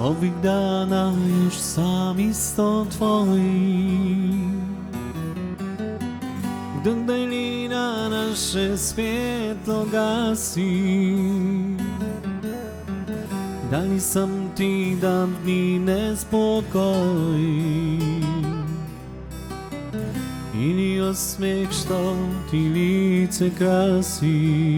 Ovih dana još sam isto tvoj, dok daljina naše svjetlo gasi. Da li sam ti davni nespokoj, ili osmijeh što ti lice krasi?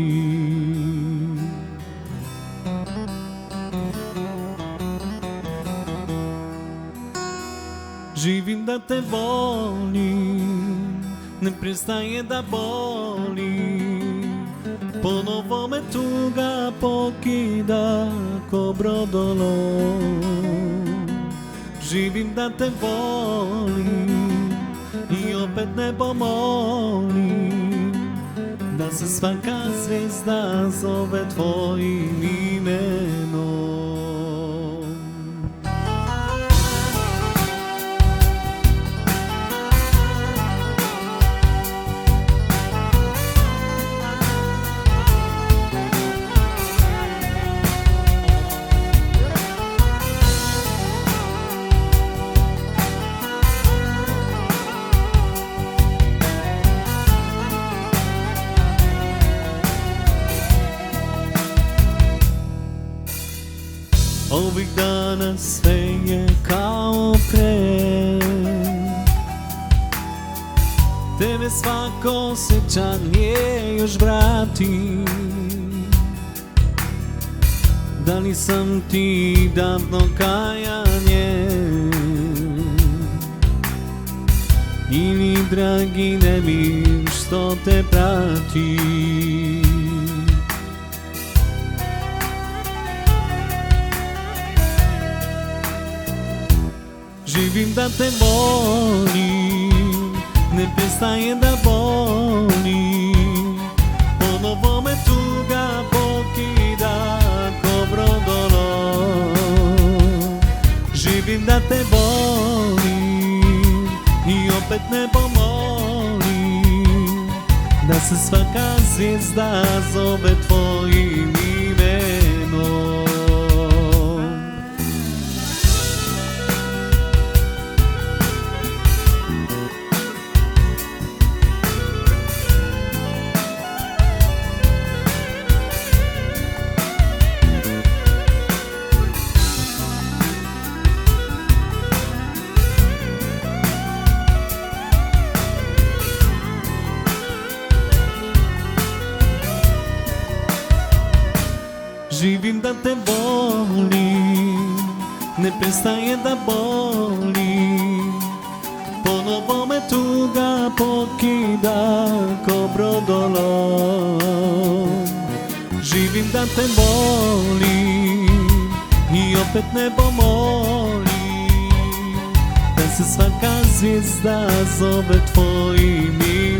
Živim da te volim, ne prestaje da boli, ponovo me tuga pokida ko brodolom. Živim da te volim i opet ne pomolim, da se svaka zvijezda zove tvojim imenom. Ovih dana sve je kao pre, tebe svako sjećanje još vrati. Da li sam ti davno kajanje, ili dragi nemir što te prati? Živim da te volim, ne prestaje da boli, ponovo me tuga pokida ko brodolom. Živim da te volim i opet ne pomolim, da se svaka zvijezda zove tvojim imenom. Živim da te volim, ne prestaje da boli, ponovo me tuga pokida ko brodolom. Živim da te volim i opet nebo molim, da se svaka zvijezda zove tvojim imenom.